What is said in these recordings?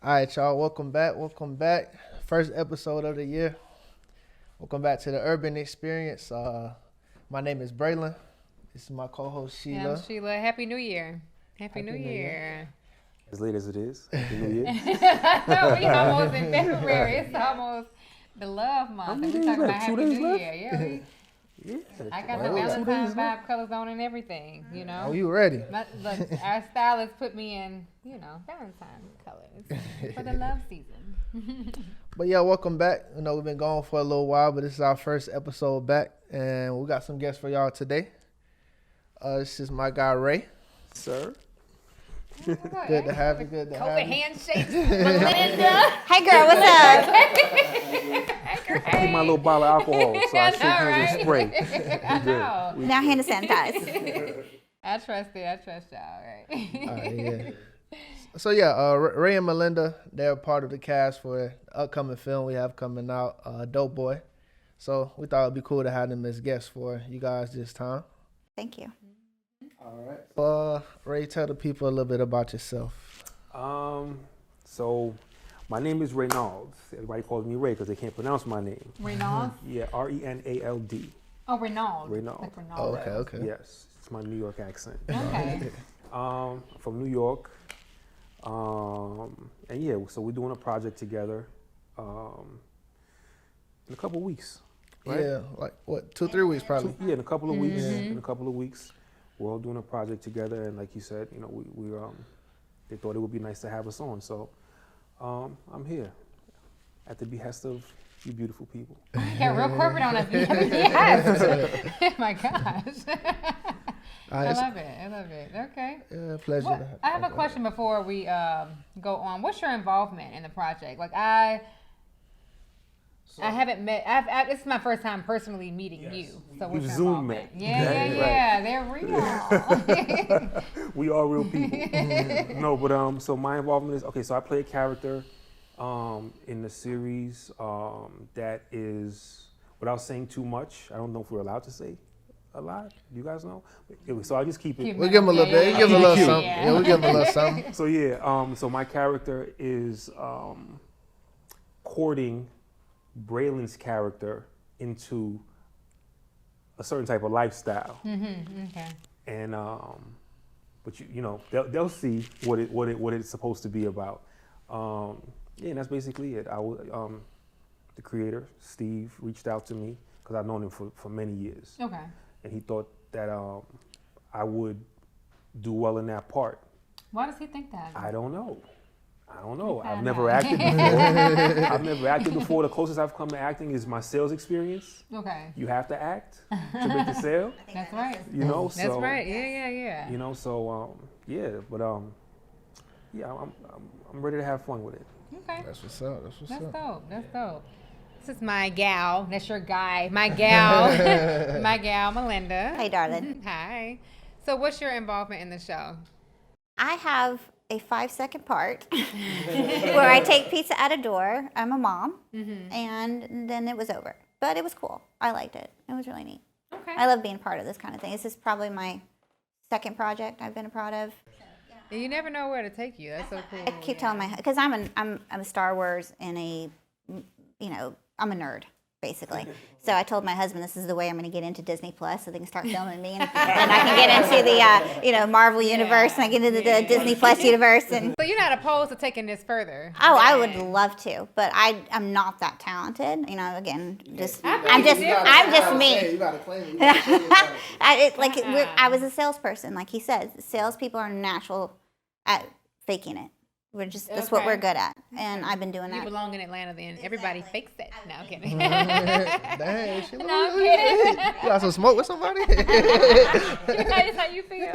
All right, y'all. Welcome back. Welcome back. First episode of the year. Welcome back to the Urban Experience. My name is Braylon. This is my co-host Sheila. Yeah, I'm Sheila. Happy New Year. Happy New Year. As late as it is. Happy New Year. We almost in February. It's almost the love month. And we talking about Happy New left? Year. Yeah, Yeah. I got the Valentine vibe colors on and everything, you know. Oh, you ready? Look, our stylist put me in, Valentine colors for the love season. But yeah, welcome back. We've been gone for a little while, but this is our first episode back, and we got some guests for y'all today. This is my guy Ray. Sir. Good to have you. Good to have COVID you. handshakes, Melinda. Hey girl, what's up? I take my little bottle of alcohol, so I shake hands and spray. I know. Now hand to sanitize. I trust y'all, right? Yeah. So yeah, Ray and Melinda, they're part of the cast for the upcoming film we have coming out, Dope Boy. So we thought it'd be cool to have them as guests for you guys this time. Thank you. All right. Ray, tell the people a little bit about yourself. So my name is Reynolds. Everybody calls me Ray because they can't pronounce my name. Reynolds? Yeah, Renald. Oh, Reynolds. Reynolds. Like Reynolds. Oh, okay. Yes, it's my New York accent. Okay. From New York. And yeah, so we're doing a project together in a couple of weeks. Right? Yeah, like what, 2-3 weeks probably. In a couple of weeks. In a couple of weeks, we're all doing a project together, and like you said, we they thought it would be nice to have us on. So I'm here at the behest of you beautiful people. Got real corporate on us. Yes. Oh my gosh. I love it. Okay. Yeah, pleasure. I have a question before we go on. What's your involvement in the project? Like I haven't met. This is my first time personally meeting you. So what's your Zoom involvement? met. Yeah. They're real. We are real people. No, but so my involvement is so I play a character in the series that is, without saying too much, I don't know if we're allowed to say a lot. You guys know? So I'll just keep it. We'll give him a little bit. Give him a little something. Yeah, we'll give him a little something. So so my character is courting Braylon's character into a certain type of lifestyle. Okay. And but they'll see what it's supposed to be about. And that's basically it. The creator Steve reached out to me because I've known him for many years. Okay. And he thought that I would do well in that part. Why does he think that? I don't know. I've never acted before. The closest I've come to acting is my sales experience. Okay. You have to act to make the sale. That's right. So That's right. Yeah. But I'm ready to have fun with it. Okay. That's what's up. That's dope. This is my gal. That's your guy. My gal. My gal, Melinda. Hey, darling. Hi. So what's your involvement in the show? I have a 5-second part where I take pizza at a door. I'm a mom, and then it was over. But it was cool. I liked it. It was really neat. Okay. I love being part of this kind of thing. This is probably my second project I've been a part of. You never know where to take you. That's so cool. I keep telling because I'm a Star Wars and I'm a nerd, basically. So I told my husband this is the way I'm going to get into Disney Plus, so they can start filming me, and I can get into the Marvel universe, and I get into the Disney Plus universe. And so you're not opposed to taking this further? Oh, I would love to, but I'm not that talented. Again, I'm just me. You gotta claim it. I was a salesperson, like he says. Salespeople are natural at faking it. That's what we're good at, and I've been doing that. You belong in Atlanta, then. Everybody fakes it. No, I'm kidding. Dang, No, I'm kidding. You got some smoke with somebody? That's how you feel.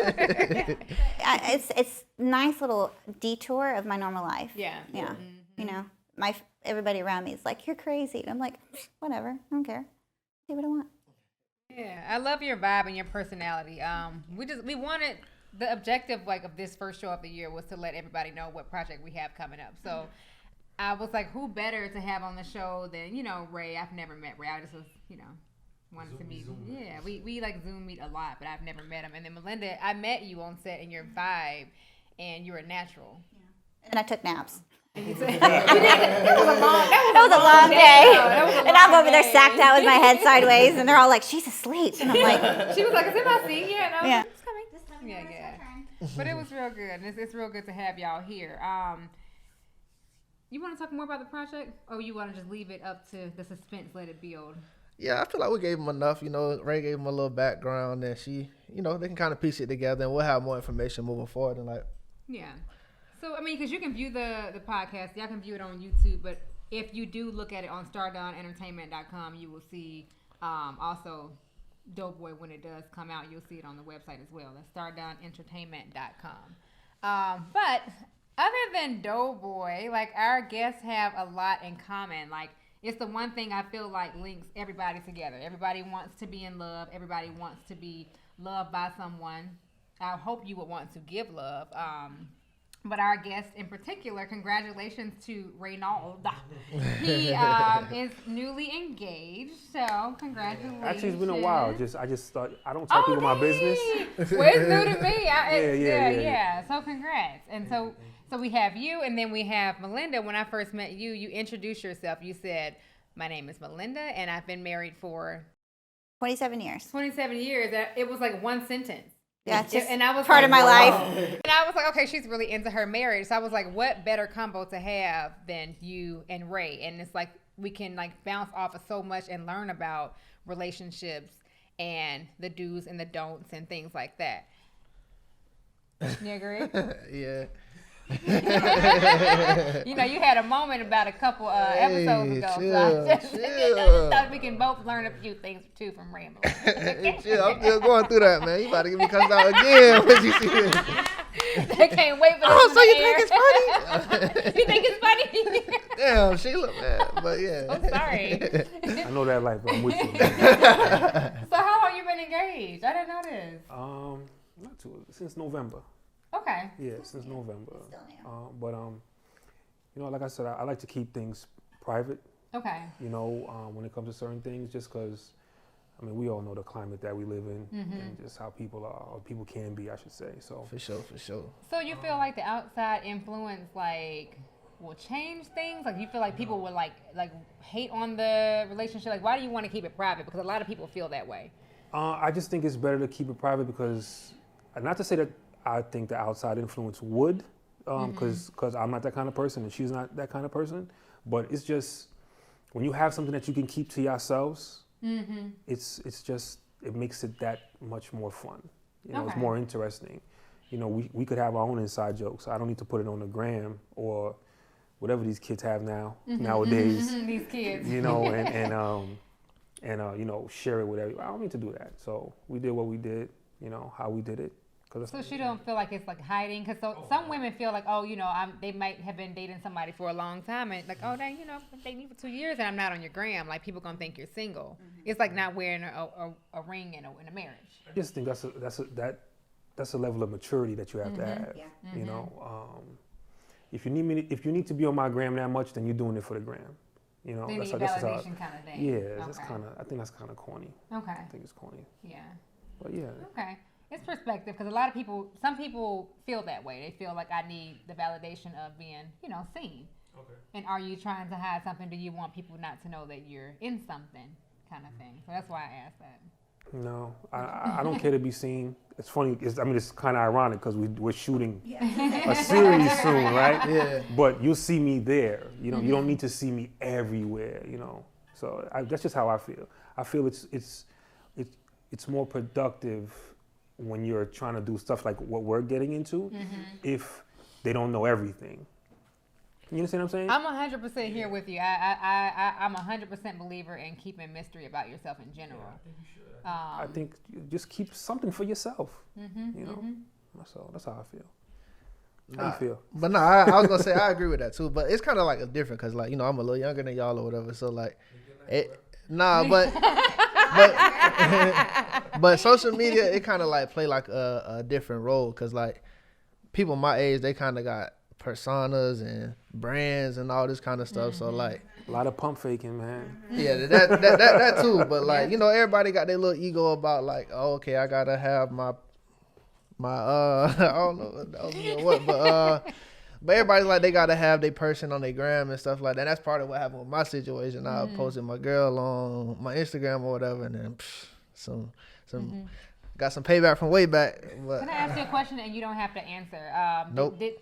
It's a nice little detour of my normal life. Yeah. Everybody around me is like, "You're crazy," and I'm like, "Whatever, I don't care. Do what I want." Yeah, I love your vibe and your personality. We wanted. The objective of this first show of the year was to let everybody know what project we have coming up. So I was like, who better to have on the show than, Ray. I've never met Ray. I just was, wanted to meet. Yeah, we Zoom meet a lot, but I've never met him. And then Melinda, I met you on set and your vibe, and you're a natural. Yeah. And I took naps. You did. That was a long. That was a long day. That was a And I'm long over there day. sacked out with my head sideways, and they're all like, she's asleep. And I'm like, She was like, "Is it my scene yet?" And I was Yeah. like, "It's coming." Yeah. But it was real good. And it's real good to have y'all here. You want to talk more about the project, or you want to just leave it up to the suspense, let it build? Yeah, I feel like we gave them enough. You know, Ray gave them a little background, and she, you know, they can kind of piece it together, and we'll have more information moving forward. And like, Yeah. So, I mean, because you can view the podcast. Y'all can view it on YouTube. But if you do look at it on StarDawnEntertainment.com, you will see also Doughboy when it does come out. You'll see it on the website as well. That's StarDawnEntertainment.com. But other than Doughboy, like, our guests have a lot in common. Like, it's the one thing I feel like links everybody together. Everybody wants to be in love. Everybody wants to be loved by someone. I hope you would want to give love. But our guest in particular, congratulations to Reynald. He is newly engaged, so congratulations. Actually, it's been a while. I just thought I don't tell people my business. Well, it's new to me. Yeah. So congrats. And so we have you, and then we have Melinda. When I first met you, you introduced yourself. You said, "My name is Melinda, and I've been married for 27 years. 27 years." It was like one sentence. Yeah, it's just And I was part like, of my wow. life. And I was like, okay, she's really into her marriage. So I was like, what better combo to have than you and Ray? And it's like we can like bounce off of so much and learn about relationships and the do's and the don'ts and things like that. You agree? yeah. You know, you had a moment about a couple episodes ago. So I just thought we can both learn a few things too from Ray and Melinda. Chill, I'm still going through that, man. You about to get me cussed out again when you see this. They can't wait for this. Oh, so you air. think it's funny? You think it's funny? Damn, Sheila, man. But yeah. I'm sorry. I know that life, but I'm with you. So how long you been engaged? I didn't know this. Not too since November. Okay. Yeah, since November. But you know, like I said, I like to keep things private. Okay. You know, when it comes to certain things, just because, I mean, we all know the climate that we live in and just how people are, or people can be, I should say. So For sure. So you feel like the outside influence like will change things? Like you feel like people will like hate on the relationship? Like why do you want to keep it private? Because a lot of people feel that way. I just think it's better to keep it private because, not to say that I think the outside influence would, because I'm not that kind of person and she's not that kind of person. But it's just when you have something that you can keep to yourselves, it's just it makes it that much more fun. You know, it's more interesting. You know, we could have our own inside jokes. I don't need to put it on the gram or whatever these kids have nowadays. These kids. You know, and you know, share it with everybody. I don't need to do that. So we did what we did. You know how we did it. So she don't feel like it's like hiding, because some women feel like, oh, you know, they might have been dating somebody for a long time and like, oh, dang, you know, I've been dating you for 2 years and I'm not on your gram. Like people gonna think you're single. It's like not wearing a ring in a marriage. I just think that's a level of maturity that you have to have. Yeah. You know, if you need to be on my gram that much, then you're doing it for the gram. You know, They that's need validation kind of thing. Yeah, that's kind of. I think that's kind of corny. Okay. I think it's corny. Yeah. But yeah. Okay. It's perspective, because a lot of people, some people feel that way. They feel like I need the validation of being, you know, seen. Okay. And are you trying to hide something? Do you want people not to know that you're in something, kind of thing? So that's why I asked that. No, I don't care to be seen. It's funny. It's kind of ironic because we're shooting a series soon, right? Yeah. But you'll see me there. You know, you don't need to see me everywhere. You know, so that's just how I feel. I feel it's more productive when you're trying to do stuff like what we're getting into, if they don't know everything. You understand what I'm saying? I'm 100% here with you. I'm 100% believer in keeping mystery about yourself in general. Yeah, I think you should. I think you just keep something for yourself. You know, that's how I feel. How you feel? But no, I was gonna say I agree with that too. But it's kind of like a different, cause like, you know, I'm a little younger than y'all or whatever. So like, but social media, it kind of like play like a different role, cause like people my age, they kind of got personas and brands and all this kind of stuff. So like a lot of pump faking, man. Yeah, that too. But like, you know, everybody got their little ego about like, oh, okay, I gotta have my I don't know what, but But everybody's like they gotta have their person on their gram and stuff like that. That's part of what happened with my situation. I posted my girl on my Instagram or whatever, and then some got some payback from way back. But Can I ask you a question and you don't have to answer? Nope. Okay.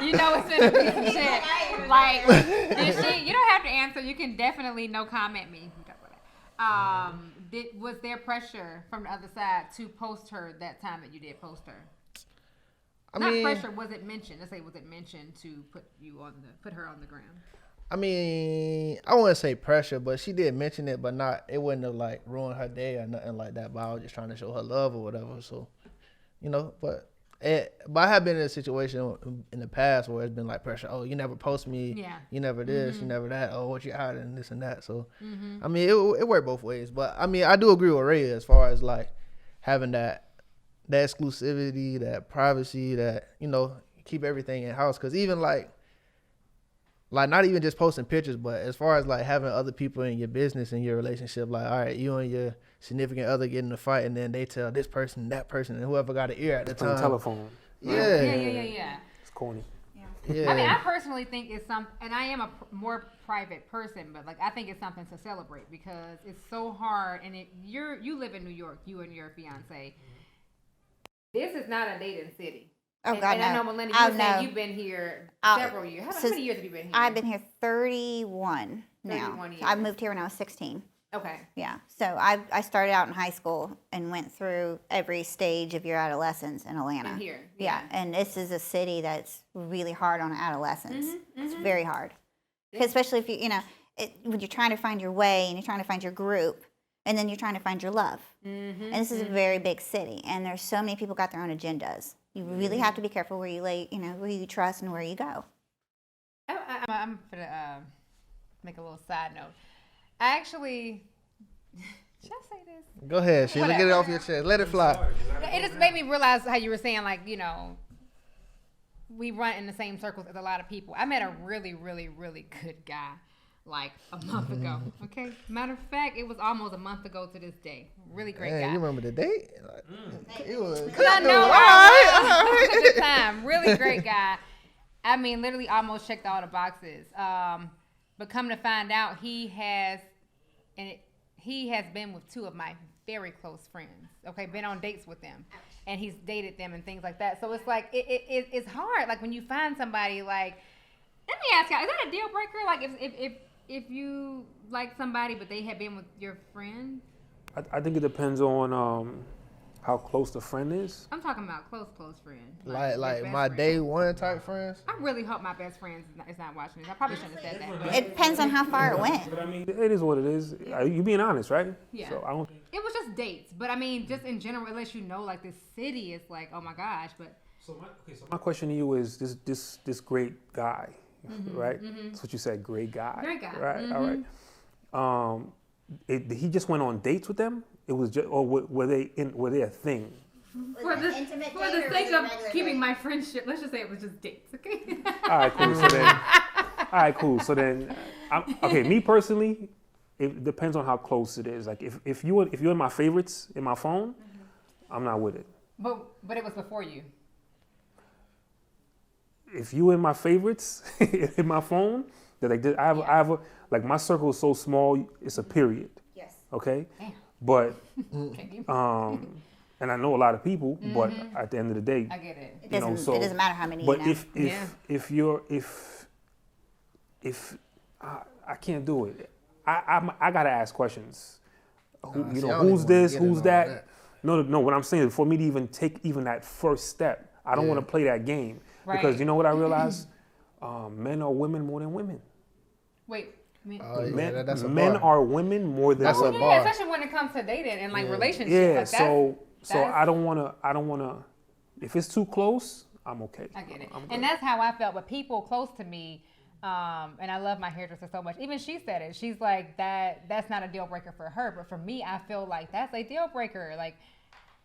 You know it's been a piece of shit. Like, did she? You don't have to answer. You can definitely no comment me. Was there pressure from the other side to post her that time that you did post her? Not pressure. Was it mentioned? Let's say, was it mentioned to put her on the ground? I mean, I wouldn't say pressure, but she did mention it, but it wouldn't have like ruined her day or nothing like that. But I was just trying to show her love or whatever. So, but I have been in a situation in the past where it's been like pressure. Oh, you never post me. Yeah. You never this. You never that. Oh, what you hiding? This and that. So, I mean, it worked both ways. But I mean, I do agree with Ray as far as like having that exclusivity, that privacy, that keep everything in house. Because even like not even just posting pictures, but as far as like having other people in your business and your relationship, like, all right, you and your significant other get in a fight, and then they tell this person, that person, and whoever got an ear at the time. Telephone. Yeah. It's corny. Yeah. I mean, I personally think it's and I am a more private person, but like I think it's something to celebrate because it's so hard. And you live in New York, you and your fiance. This is not a dating city. Oh, God, and no. I know, Melinda, you said you've been here several years. How many years have you been here? I've been here 31 now. 31 years. I moved here when I was 16. Okay. Yeah. So I started out in high school and went through every stage of your adolescence in Atlanta. And here. Yeah. And this is a city that's really hard on adolescence. It's very hard. Especially if when you're trying to find your way and you're trying to find your group and then you're trying to find your love. And this is a very big city and there's so many people got their own agendas. You really have to be careful where you where you trust and where you go. I'm going to make a little side note. I actually, should I say this? Go ahead, Sheila. Get it off your chest. Let it fly. It just made me realize how you were saying, like, we run in the same circles as a lot of people. I met a really, really, really good guy like a month ago. Okay? Matter of fact, it was almost a month ago to this day. Really great guy. You remember the date? It was. Because I know. All right. It was a good time. Really great guy. I mean, literally almost checked all the boxes. But come to find out, he has been with two of my very close friends. Okay, been on dates with them, and he's dated them and things like that. So it's like it's hard. Like when you find somebody, like, let me ask y'all, is that a deal breaker? Like if you like somebody but they had been with your friend? I think it depends on how close the friend is. I'm talking about close friend. Like my friend. Day one type friends. I really hope my best friend is not watching this. I probably shouldn't have said that. But. It depends on how far it went. But I mean, it is what it is. You being honest, right? Yeah. So I don't. It was just dates, but I mean, just in general, unless like this city is like, oh my gosh. But so my question to you is this great guy, right? That's what you said, great guy. Great guy. Right. All right. He just went on dates with them. It was just, or were they a thing? For the sake of keeping my friendship, let's just say it was just dates, okay? All right, cool. So then, me personally, it depends on how close it is. Like if you're in my favorites in my phone, I'm not with it. But it was before you. If you in my favorites in my phone, that I have a like my circle is so small, it's a period. Yes. Okay. Damn. But and I know a lot of people, but at the end of the day, I get it. It doesn't matter how many. But if I can't do it, I gotta ask questions. Who's this? Who's that? No. What I'm saying is, for me to even take that first step, I don't want to play that game because you know what I realize, men are women more than women. Wait. Men are women more than women. Yeah, especially when it comes to dating and like relationships. Yeah, so I don't wanna. If it's too close, I'm okay. I get it, and that's how I felt. But people close to me, and I love my hairdresser so much. Even she said it. She's like that's not a deal breaker for her, but for me, I feel like that's a deal breaker. Like,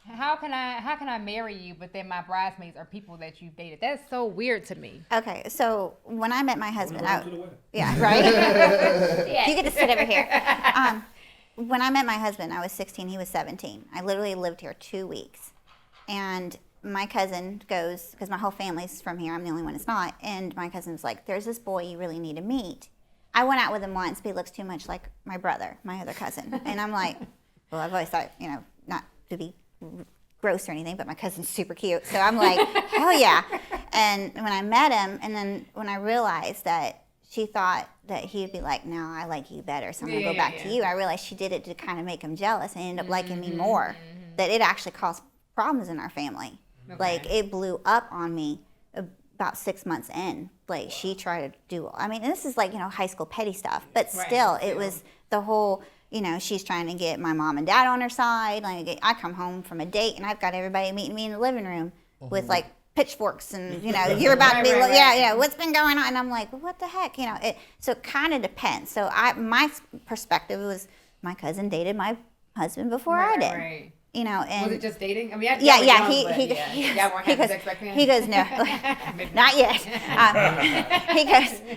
how can I marry you, but then my bridesmaids are people that you've dated? That's so weird to me. Okay, so when I met my husband, yeah, right. You get to sit over here. When I met my husband, I was 16. He was 17. I literally lived here 2 weeks, and my cousin goes, because my whole family's from here, I'm the only one that's not, and my cousin was like, there's this boy you really need to meet. I went out with him once, but he looks too much like my brother, my other cousin. And I'm like, well, I've always thought, not to be gross or anything, but my cousin's super cute. So I'm like, hell yeah. And when I met him, and then when I realized that she thought that he'd be like, no, I like you better, so I'm going to go back to you. I realized she did it to kind of make him jealous and ended up liking me more. That it actually caused problems in our family. Okay. Like, it blew up on me about 6 months in. Like, she tried to do, and this is like, high school petty stuff. But still, it was the whole, she's trying to get my mom and dad on her side. Like, I come home from a date, and I've got everybody meeting me in the living room with, like, pitchforks and you're about to be what's been going on, and I'm like, well, what the heck, so it kind of depends. So my perspective was my cousin dated my husband before I did, and was it just dating? I mean, he goes no, not yet.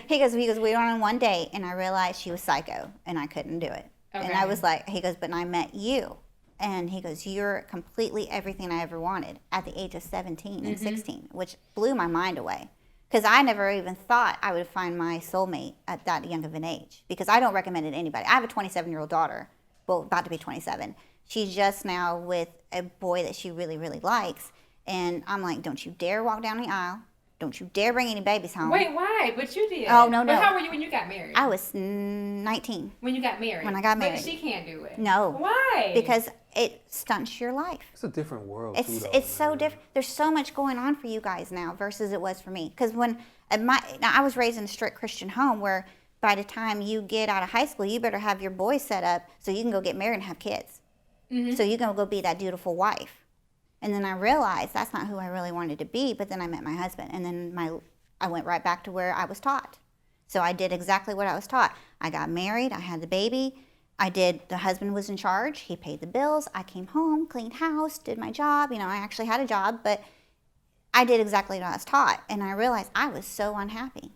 He goes we went on one date, and I realized she was psycho and I couldn't do it. And I was like, he goes, but I met you. And he goes, you're completely everything I ever wanted at the age of 17 and 16, which blew my mind away. Because I never even thought I would find my soulmate at that young of an age. Because I don't recommend it to anybody. I have a 27-year-old daughter, well, about to be 27. She's just now with a boy that she really, really likes. And I'm like, don't you dare walk down the aisle. Don't you dare bring any babies home. Wait, why? But you did. Oh, no. But how were you when you got married? I was 19. When you got married? When I got married. But she can't do it. No. Why? Because it stunts your life. It's a different world. It's so different. There's so much going on for you guys now versus it was for me. Because I was raised in a strict Christian home where by the time you get out of high school, you better have your boys set up so you can go get married and have kids. So you're going to go be that dutiful wife. And then I realized that's not who I really wanted to be, but then I met my husband, and then I went right back to where I was taught. So I did exactly what I was taught. I got married, I had the baby, the husband was in charge, he paid the bills, I came home, cleaned house, did my job. I actually had a job, but I did exactly what I was taught. And I realized I was so unhappy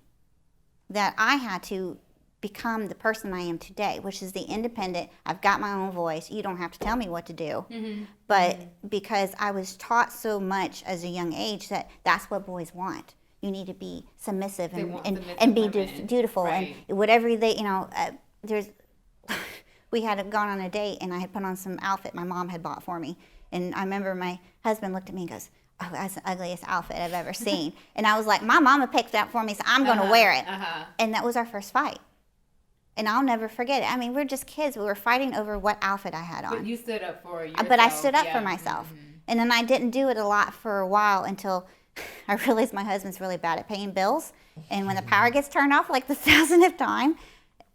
that I had to become the person I am today, which is the independent, I've got my own voice, you don't have to tell me what to do. But because I was taught so much as a young age that that's what boys want. You need to be submissive and be dutiful. Right. And whatever they, we had gone on a date, and I had put on some outfit my mom had bought for me. And I remember my husband looked at me and goes, oh, that's the ugliest outfit I've ever seen. And I was like, my mama picked that for me, so I'm going to wear it. And that was our first fight. And I'll never forget it. We're just kids. We were fighting over what outfit I had on. But you stood up for yourself. But I stood up for myself. And then I didn't do it a lot for a while until I realized my husband's really bad at paying bills. And when the power gets turned off like the 1000th time,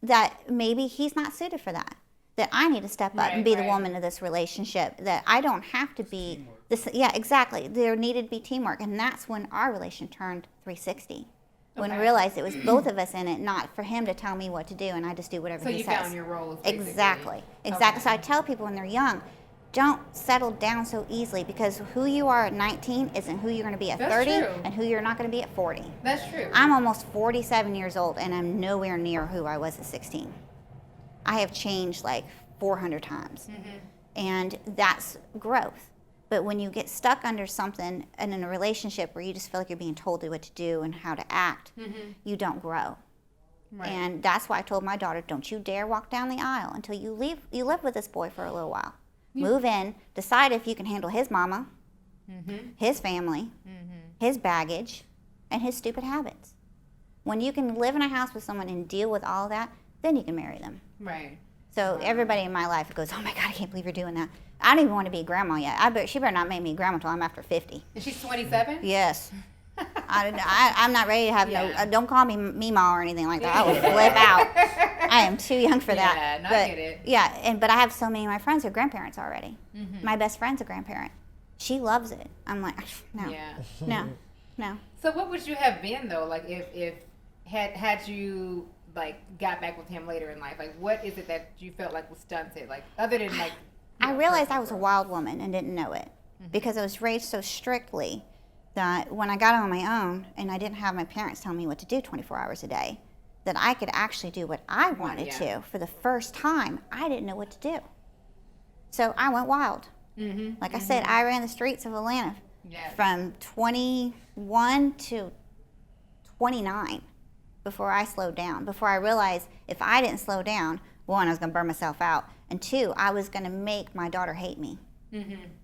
that maybe he's not suited for that. That I need to step up and be the woman of this relationship. That I don't have to be this. Yeah, exactly. There needed to be teamwork. And that's when our relation turned 360. When I realized it was both of us in it, not for him to tell me what to do, and I just do whatever he says. So you found your roles, basically. Exactly. So I tell people when they're young, don't settle down so easily, because who you are at 19 isn't who you're going to be at 30 and who you're not going to be at 40. That's true. I'm almost 47 years old, and I'm nowhere near who I was at 16. I have changed like 400 times, and that's growth. But when you get stuck under something and in a relationship where you just feel like you're being told what to do and how to act, you don't grow. Right. And that's why I told my daughter, don't you dare walk down the aisle until you live with this boy for a little while. Move in, decide if you can handle his mama, his family, his baggage, and his stupid habits. When you can live in a house with someone and deal with all that, then you can marry them. Right. So everybody in my life goes, oh my God, I can't believe you're doing that. I don't even want to be a grandma yet. She better not make me a grandma until I'm after 50. And she's 27? Yes. I'm not ready to have don't call me Mima or anything like that. I will flip out. I am too young for that. Yeah, no, I get it. Yeah, but I have so many of my friends who are grandparents already. My best friend's a grandparent. She loves it. I'm like, no, no. So what would you have been though? Like if had you like got back with him later in life? Like what is it that you felt like was stunted? Like other than like. I realized I was a wild woman and didn't know it because I was raised so strictly that when I got on my own and I didn't have my parents tell me what to do 24 hours a day, that I could actually do what I wanted to. For the first time, I didn't know what to do. So I went wild. Like I said, I ran the streets of Atlanta Yeah. from 21 to 29 before I slowed down, before I realized if I didn't slow down, one, I was going to burn myself out, and two, I was going to make my daughter hate me.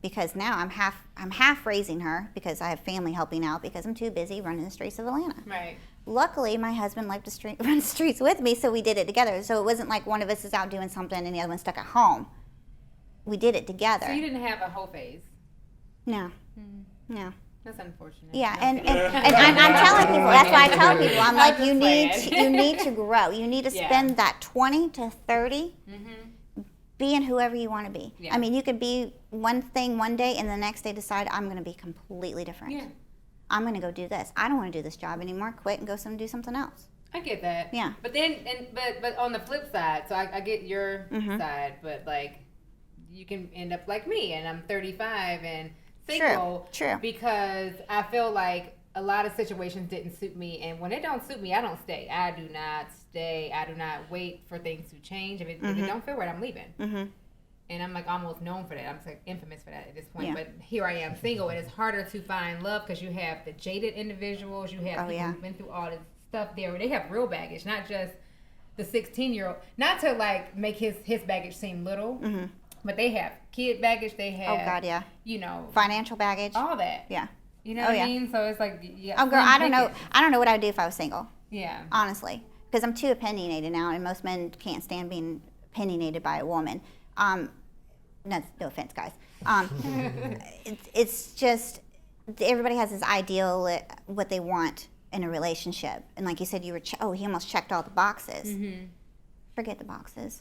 Because now I'm half raising her because I have family helping out because I'm too busy running the streets of Atlanta. Right. Luckily, my husband liked to run the streets with me, so we did it together. So it wasn't like one of us is out doing something and the other one's stuck at home. We did it together. So you didn't have a whole phase. No. No. That's unfortunate. Yeah, No. and I'm telling people, that's why I tell people, I'm like, I'm you just need to grow. You need to Yeah. spend that 20 to 30 being whoever you want to be. Yeah. I mean, you could be one thing one day and the next day decide I'm going to be completely different. Yeah. I'm going to go do this. I don't want to do this job anymore. Quit and go do something else. I get that. Yeah. But then, but on the flip side, so I get your side, but like, you can end up like me, and I'm 35 and single. True. Because I feel like a lot of situations didn't suit me, and when it don't suit me, I don't stay. I do not stay. I do not wait for things to change. If it don't feel right, I'm leaving. And I'm like almost known for that. I'm like infamous for that at this point. Yeah. But here I am single, and it's harder to find love because you have the jaded individuals. You have people who've been through all this stuff there. They have real baggage, not just the 16-year-old. Not to like make his baggage seem little, but they have kid baggage. They have, Oh, God, yeah. you know, Financial baggage. all that. Yeah. You know what I mean? So it's like, yeah. Oh, girl, I don't know what I would do if I was single. Yeah. Honestly, because I'm too opinionated now, and most men can't stand being opinionated by a woman. No offense, guys. It's just everybody has this ideal what they want in a relationship, and like you said, you were he almost checked all the boxes. Forget the boxes,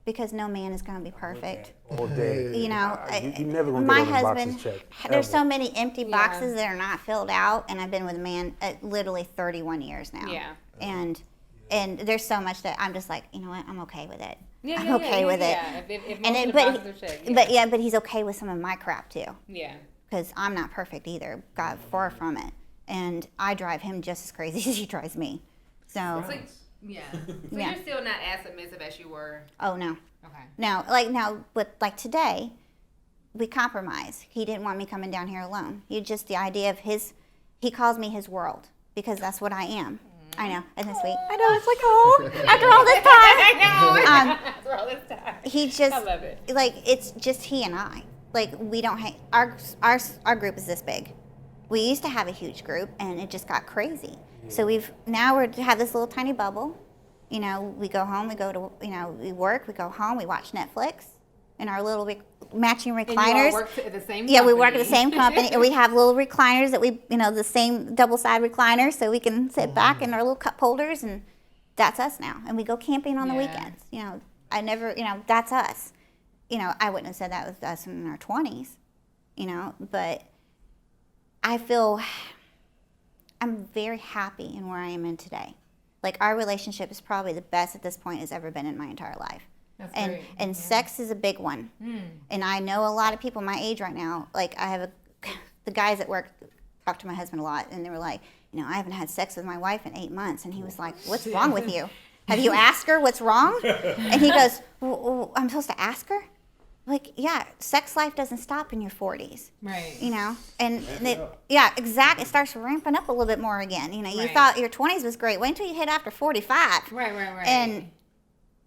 because no man is going to be perfect. All day. You know, you never gonna my get all the husband. boxes checked, There's ever. so many empty boxes that are not filled out, and I've been with a man literally 31 years now. Yeah. And there's so much that I'm just like, you know what, I'm okay with it. Yeah, I'm okay with it. Yeah. If And most of the but boxes are checked, but he's okay with some of my crap too, yeah. because I'm not perfect either. God, far from it. And I drive him just as crazy as he drives me. So, So, yeah. So Yeah. you're still not as submissive as you were. oh no, Okay. now, but like today, we compromise. He didn't want me coming down here alone. The idea of he calls me his world because that's what I am. I know, isn't it sweet? I know, it's like, oh, after all this time. I know. Um, After all this time. He just, I love it. like, it's just he and I. Like, we don't hang, our group is this big. We used to have a huge group, and it just got crazy. So we have this little tiny bubble. You know, we go home, we go to, you know, we work, we go home, we watch Netflix in our little matching recliners. And you all work at the same Yeah, we work at company. the same company, and we have little recliners that the same double-side recliners, so we can sit back in our little cup holders, and that's us now. And we go camping on the Yeah. weekends. You know, that's us. You know, I wouldn't have said that with us in our 20s, you know, but I feel I'm very happy in where I am in today. Like, our relationship is probably the best at this point it's ever been in my entire life. That's And great. and sex is a big one. And I know a lot of people my age right now, like I have the guys at work talk to my husband a lot, and they were like, you know, I haven't had sex with my wife in 8 months. And he was like, what's wrong with you? Have you asked her what's wrong? And he goes, well, I'm supposed to ask her? Like, yeah, sex life doesn't stop in your 40s. Right. You know, and yeah, exactly. It starts ramping up a little bit more again. You know, you Right. thought your 20s was great. Wait until you hit after 45. Right. And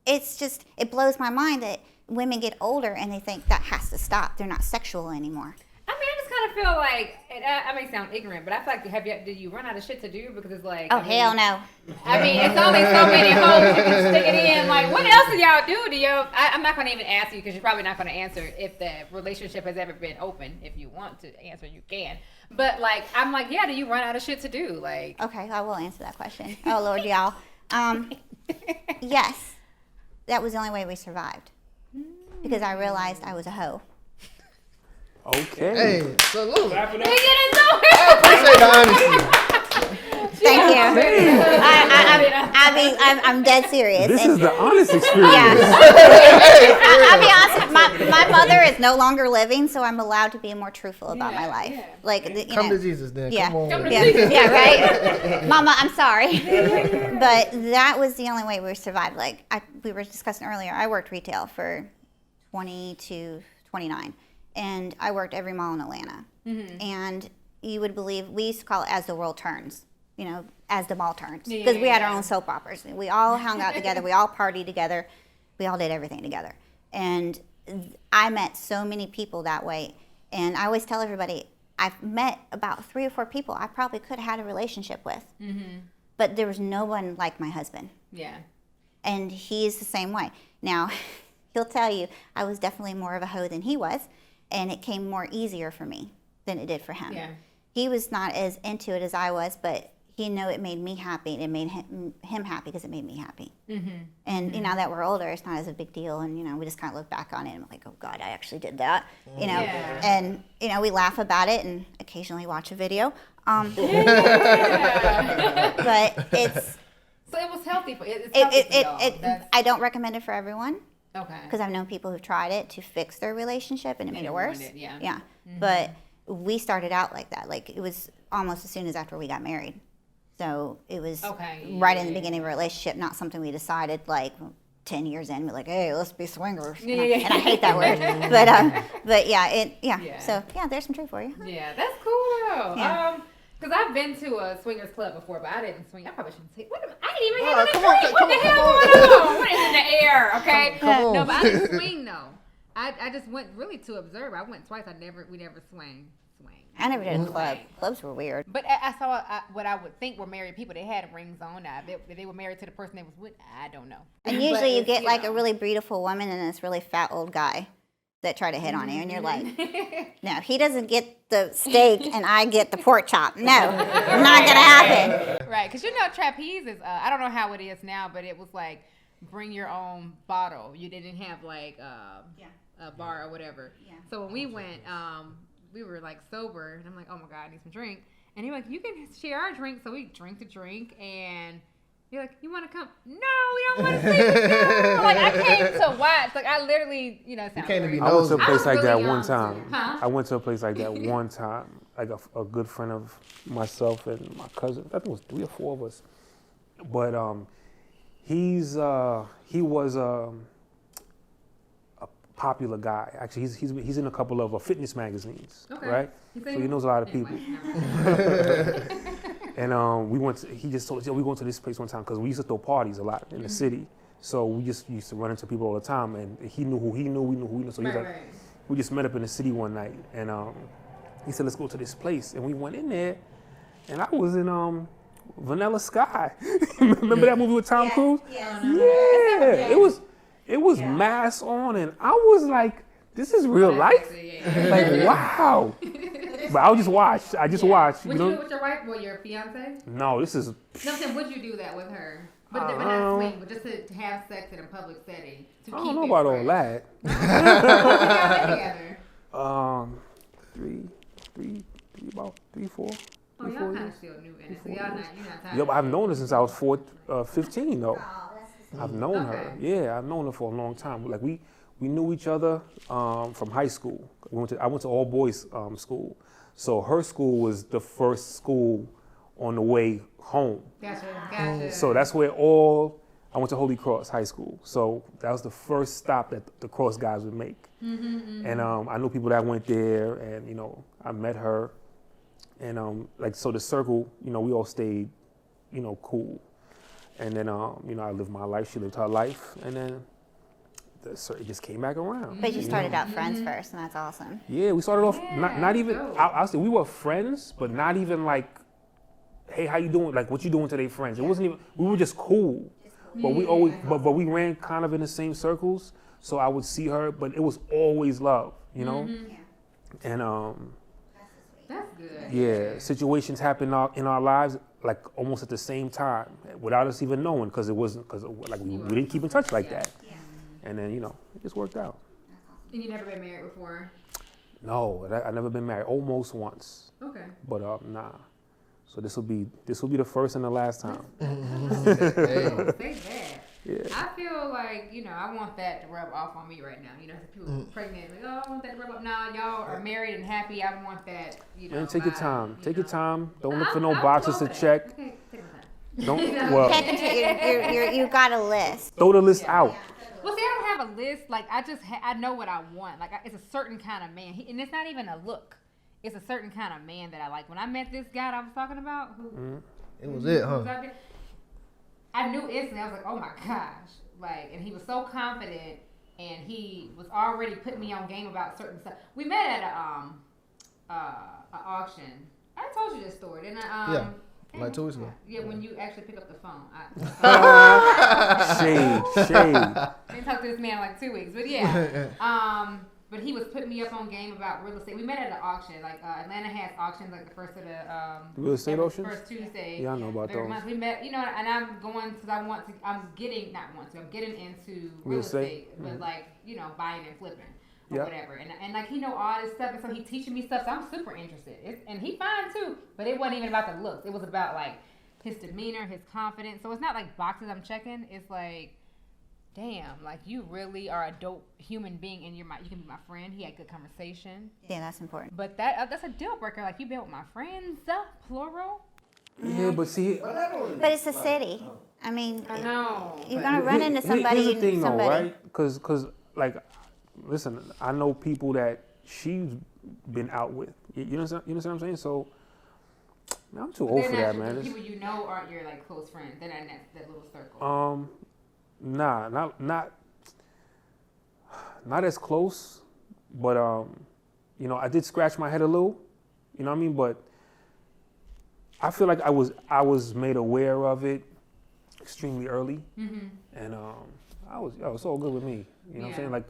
it's just, it blows my mind that women get older and they think that has to stop. They're not sexual anymore. I mean, I just kind of feel like, and I may sound ignorant, but I feel like, did you run out of shit to do? Because it's like, Oh, I mean, hell no. I mean, it's only so many holes you can stick it in. Like, what else do y'all do? I'm not going to even ask you because you're probably not going to answer if the relationship has ever been open. If you want to answer, you can. But like, I'm like, yeah, do you run out of shit to do? Like, Okay, I will answer that question. Oh, Lord, y'all. Yes, that was the only way we survived. Because I realized I was a hoe. Okay. Hey, salute. Clap it we up. get into it. I appreciate the honesty. Thank you. I'm dead serious. This And- is the honest experience. Yeah. I'll be honest. My mother is no longer living, so I'm allowed to be more truthful about my Yeah, life. yeah. Like, you Come know, to Jesus then. yeah, Come on. Come to with it. yeah, yeah, right. Mama, I'm sorry, but that was the only way we survived. Like we were discussing earlier, I worked retail for 20 to 29, and I worked every mall in Atlanta. And you would believe, we used to call it As the World Turns, you know, as the mall turns, because we had our own soap operas. We all hung out together, we all partied together, we all did everything together. And I met so many people that way. And I always tell everybody, I've met about 3 or 4 people I probably could have had a relationship with. But there was no one like my husband. Yeah. And he's the same way. Now, he'll tell you, I was definitely more of a hoe than he was, and it came more easier for me than it did for him. Yeah. He was not as into it as I was, but he knew it made me happy, and it made him happy because it made me happy. And you know, now that we're older, it's not as a big deal, and you know, we just kind of look back on it and we're like, oh God, I actually did that, you know. And you know, we laugh about it and occasionally watch a video. But it's So it was healthy for it's healthy for y'all. I don't recommend it for everyone. Okay. Because I've known people who've tried it to fix their relationship and it made it worse. Yeah. But we started out like that. Like, it was almost as soon as after we got married. So it was right in the beginning of a relationship, not something we decided like 10 years in. We're like, hey, let's be swingers. And I hate that word. But yeah. So yeah, there's some truth for you. Yeah, that's cool though. Yeah. Because I've been to a swingers club before, but I didn't swing. I probably shouldn't say. I didn't even have a drink. What the hell going on? What is in the air? Okay. Come on. No, but I didn't swing though. I just went really to observe. I went twice. We never swang. I never did a club. Clubs were weird. But I saw what I would think were married people. They had rings on. Now, if they were married to the person they was with, I don't know. And usually you get like a really beautiful woman and this really fat old guy that try to hit on you, and you're like, no, he doesn't get the steak and I get the pork chop. No, not gonna happen. Right, because you know trapeze is, I don't know how it is now, but it was like bring your own bottle. You didn't have like a bar or whatever. Yeah. So when we went, we were like sober, and I'm like, oh my God, I need some drink. And he's like, you can share our drink. So we drink the drink, and you're like, you want to come? No, we don't want to see you go. Like, I came to watch. Like, I literally, you know, You can't be I went to a place like that really one young, time. Huh? I went to a place like that one time. Like a good friend of myself and my cousin. I think it was 3 or 4 of us. But he was a popular guy. Actually, he's in a couple of fitness magazines, right? So he knows a lot of people. And he just told us, we going to this place one time because we used to throw parties a lot in the city. So we just used to run into people all the time, and he knew who he knew, we knew who he knew. So he's like, we just met up in the city one night, and he said, let's go to this place. And we went in there, and I was in Vanilla Sky. Remember that movie with Tom Cruise? Yeah. It was mask on, and I was like, this is real life? Like, wow. But I just watched. I just watched. Would you do it with your wife or your fiance? No, this is. No, I'm saying, would you do that with her? But not swing, but just to have sex in a public setting. I don't know about all that. Together? About 3, 4. Oh, y'all kind of still new in it, so you're not tired. Yeah, but I've known her since I was 15, though. I've known her. Yeah, I've known her for a long time. Like we knew each other from high school. I went to all boys school, so her school was the first school on the way home. Gotcha. So that's where I went to Holy Cross High School. So that was the first stop that the Cross guys would make. And I knew people that went there, and you know, I met her, and so the circle, you know, we all stayed, you know, cool. And then, you know, I lived my life. She lived her life, and then it just came back around. But you started out friends first, and that's awesome. Yeah, we started off not even. I'll say we were friends, but not even like, hey, how you doing? Like, what you doing today, friends? It wasn't even. We were just cool, but we always, but we ran kind of in the same circles. So I would see her, but it was always love, you know. And that's good. yeah, situations happen in our lives like almost at the same time without us even knowing, because we didn't keep in touch like that. And then, you know, it just worked out. And you never been married before? No, I never been married. Almost once. Okay. But nah. So this will be the first and the last time. Say that. Yeah. I feel like, you know, I want that to rub off on me right now. You know, people pregnant, like, oh, I want that to rub off. Now y'all are married and happy. I want that, you know. Man, take your time. Take your time. Don't look for no I'll boxes to check. Okay, take my time. Don't. Well, You got a list. throw the list out. Well, see, I don't have a list. Like I know what I want. Like it's a certain kind of man, and it's not even a look. It's a certain kind of man that I like. When I met this guy that I was talking about, It was it, huh? I knew instantly. I was like, oh my gosh, like, and he was so confident, and he was already putting me on game about certain stuff. We met at a auction. I told you this story, didn't I? Yeah. Like 2 weeks ago. Yeah, when you actually pick up the phone. Shade. I didn't talk to this man in like 2 weeks, but yeah. But he was putting me up on game about real estate. We met at an auction. Like Atlanta has auctions like the first of the real estate auctions. First Tuesday. Yeah, I know about those. We met, and I'm going because I'm getting into real estate, but like buying and flipping. Or whatever, and like he know all this stuff, and so he teaching me stuff. So I'm super interested, and he fine too. But it wasn't even about the looks; it was about like his demeanor, his confidence. So it's not like boxes I'm checking. It's like, damn, like you really are a dope human being, and you can be my friend. He had good conversation. Yeah, that's important. But that's a deal breaker. Like you been with my friends, plural. Yeah, but see, But it's a city. I mean, I know. you're gonna run into somebody. Here's the thing, though, somebody. right? Because like. Listen, I know people that she's been out with. You know what I'm saying? So, man, I'm too old for that, man. The people you know aren't your like close friends. They're not in that little circle. Nah, not as close. But I did scratch my head a little. You know what I mean? But I feel like I was made aware of it extremely early, and I was all good with me. You know what I'm saying? Like.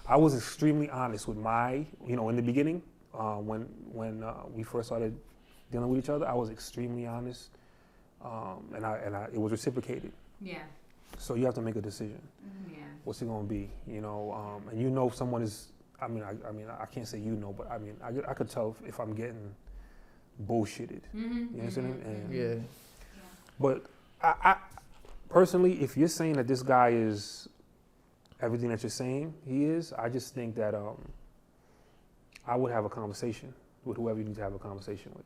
I was extremely honest with in the beginning, when we first started dealing with each other, I was extremely honest, and it was reciprocated. Yeah. So you have to make a decision. Yeah. What's it gonna be? And someone is. I I can't say but I could tell if I'm getting bullshitted. You know what I'm saying? And Yeah. But I personally, if you're saying that this guy is everything that you're saying he is, I just think that I would have a conversation with whoever you need to have a conversation with.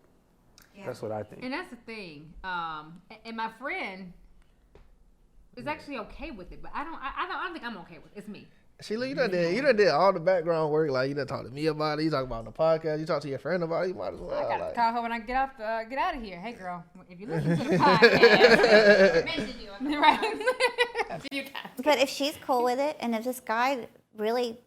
Yeah. That's what I think. And that's the thing. And my friend is actually okay with it, but I don't think I'm okay with it. It's me. Sheila, you done did all the background work. Like you done talk to me about it. You talk about it on the podcast. You talk to your friend about it. You might as well. I gotta call her when I get out of here. Hey, girl, if you listen to the podcast, mention you, right? But if she's cool with it, and if this guy really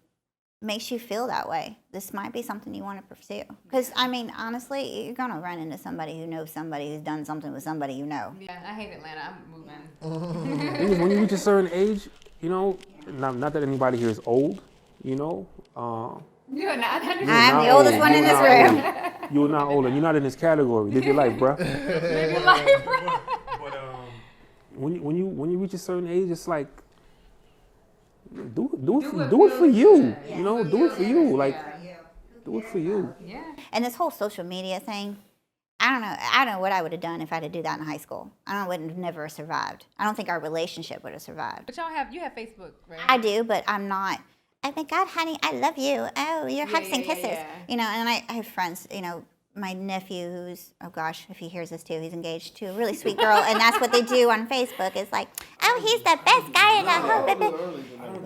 makes you feel that way, this might be something you want to pursue. Because honestly, you're gonna run into somebody who knows somebody who's done something with somebody you know. Yeah, I hate Atlanta. I'm moving. When you reach a certain age, not that anybody here is old, You're not. I'm the oldest one in this room. You're not old, and you're not in this category. Live your life, bruh. Live your life, bruh. But when you reach a certain age, it's like do it for you. Do it for you. Like do it for you. Yeah. And this whole social media thing, I don't know what I would have done if I had to do that in high school. I would have never survived. I don't think our relationship would have survived. But you have Facebook, right? I do, but I'm not. Oh my God, honey, I love you. Oh, your hugs and kisses. Yeah. And I have friends, my nephew who's, oh gosh, if he hears this too, he's engaged to a really sweet girl. And that's what they do on Facebook is like, oh, he's the best guy in the whole baby.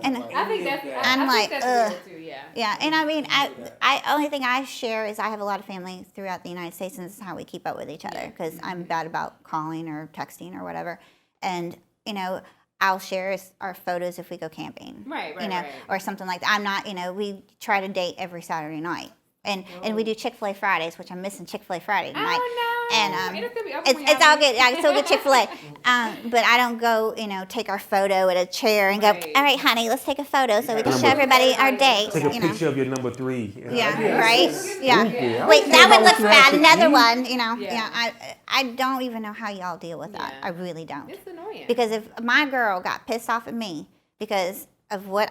And I think that's, I'm like, that's real too, yeah. Yeah, and I only thing I share is I have a lot of family throughout the United States, and this is how we keep up with each other because I'm bad about calling or texting or whatever. And, I'll share our photos if we go camping. Right. Or something like that. I'm not, we try to date every Saturday night. And we do Chick-fil-A Fridays, which I'm missing Chick-fil-A Friday tonight. Oh, no. And it's all good. I still get Chick-fil-A. But I don't go, take our photo at a chair and go, all right, honey, let's take a photo so we can show everybody our date. Take a picture of your number 3. Yeah, right? Yeah. Wait, that one looks bad. Another one, Yeah, I don't even know how y'all deal with that. I really don't. It's annoying. Because if my girl got pissed off at me because of what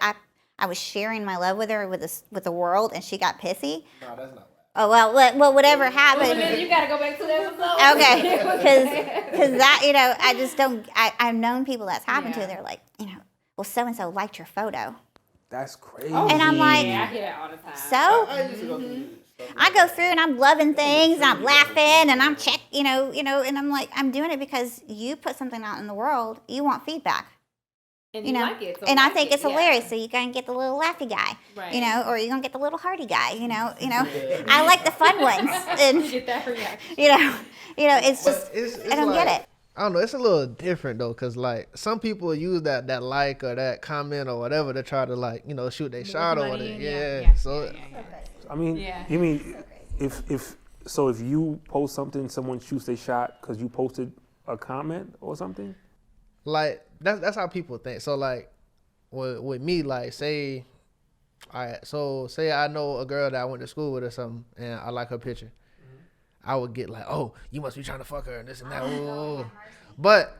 I was sharing my love with her with the world, and she got pissy. No, that's not right. Oh well, whatever happened. Well, then you gotta go back to that episode. Okay, because that I just don't. I've known people that's happened to. They're like, well, so and so liked your photo. That's crazy. And I'm like, I hear that all the time. So I used to go through this. I go through and I'm loving things and I'm laughing and I'm and I'm like, I'm doing it because you put something out in the world. You want feedback. And you you know, like it, so and you I like think it, it's yeah. hilarious. So you're gonna get the little laughy guy, Right. you know, or you're gonna get the little hearty guy, you know. I like the fun ones, and You get that reaction. it's just It's I don't like, get it. I don't know. It's a little different though, cause like some people use that like or that comment or whatever to try to like shoot their shot or money whatever. in, Yeah. So yeah. I mean, Yeah. you mean if you post something, someone shoots their shot because you posted a comment or something? like that's how people think. So like with me, like say I know a girl that I went to school with or something, and I like her picture. I would get like, oh, you must be trying to fuck her and this and that. Ooh. But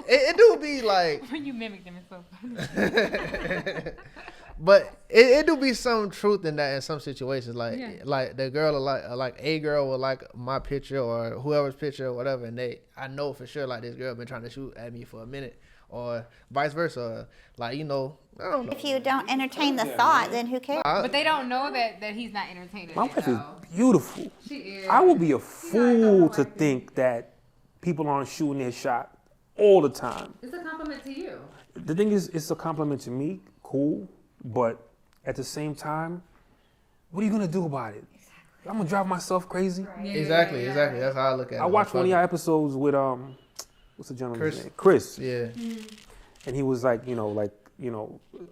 it do be like, When you mimic them, it's so funny. but it do be some truth in that in some situations. Like Yeah. like the girl will like a girl will like my picture or whoever's picture or whatever, and I know for sure like this girl been trying to shoot at me for a minute, or vice versa. Like I don't know. If you don't entertain the thought, then who cares? But they don't know that he's not entertaining. My it, wife is though. beautiful. She is. I would be a fool to think that people aren't shooting their shot all the time. It's a compliment to you. The thing is, it's a compliment to me, cool, but at the same time, what are you gonna do about it? I'm gonna drive myself crazy. Exactly. That's how I look at it. I watched one of y'all episodes with what's the gentleman's name? Chris. Yeah. And he was like,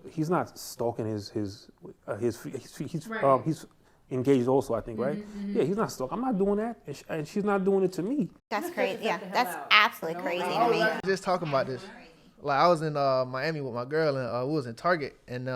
he's not stalking his Right. he's engaged also, I think, right? Yeah, he's not stalking. I'm not doing that, and she's not doing it to me. That's crazy. Yeah, that's absolutely crazy to me. Just talking about this. Like I was in Miami with my girl, and we was in Target, and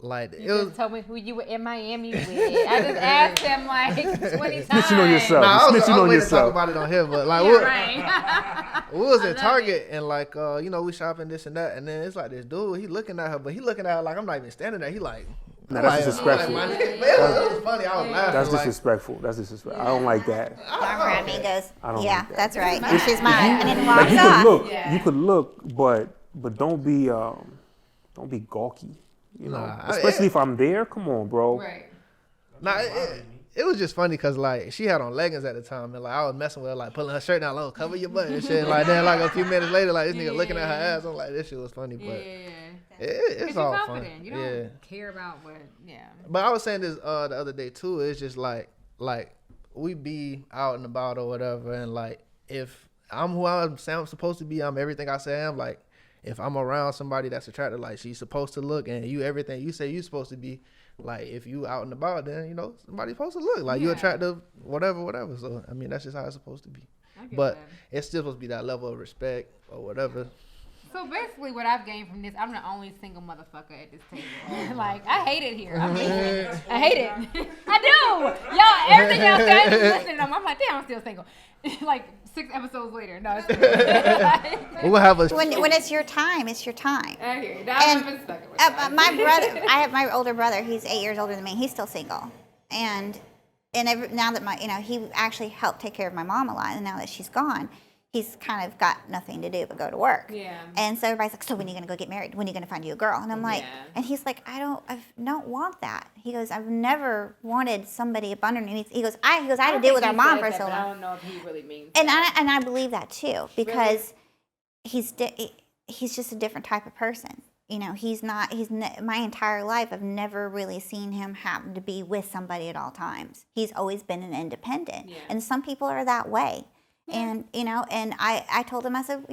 like it You was. just told me who you were in Miami with. I just asked him like 20 times. Snitching on yourself. Nah, I was Snitching on waiting to talk yourself. about it on here, but like Yeah, right. we was I in love Target and like we shopping this and that, and then it's like this dude, he looking at her, but he looking at her like I'm not even standing there. He like. Nah, that's like, disrespectful. Like, but it was funny. I was laughing. That's like, disrespectful. That's disrespectful. I don't like that. Mark around me and goes, I don't yeah, like that. that's right. She's mine. And then Like walks you off. could look, Yeah. you could look, but don't be gawky. You know, Nah, especially if I'm there. Come on, bro. Right. Nah, it was just funny because like she had on leggings at the time, and like I was messing with her, like pulling her shirt down low, cover your butt and shit. And, like then like a few minutes later, like this nigga looking at her ass. I'm like, this shit was funny, but it's Because all you're fun. confident. You don't care about what, But I was saying this the other day too. It's just like we be out and about or whatever, and like if I'm who I'm supposed to be, I'm everything I say I am. Like if I'm around somebody that's attractive, like she's supposed to look, and you everything you say you supposed to be. Like if you out and about, then somebody's supposed to look like you attractive, whatever. So I mean that's just how it's supposed to be. But it's still supposed to be that level of respect or whatever. So basically, what I've gained from this, I'm the only single motherfucker at this table. Like, I hate it here. I hate it. I do. Y'all, everything y'all say, I'm just listening. I'm like, damn, I'm still single. Like 6 episodes later, no. It's We'll have a When it's your time, it's your time. I hear you. And, I've been stuck with my brother, I have my older brother. He's 8 years older than me. He's still single, and now that he actually helped take care of my mom a lot, and now that she's gone, he's kind of got nothing to do but go to work. Yeah. And so everybody's like, so when are you gonna go get married? When are you gonna find you a girl? And I'm like, and he's like, I don't want that. He goes, I've never wanted somebody up underneath. He goes, I had to deal with our mom for so long. I don't know if he really means And that. I believe that too, because he's just a different type of person. My entire life I've never really seen him have to be with somebody at all times. He's always been an independent. Yeah. And some people are that way. And and I told him, I said,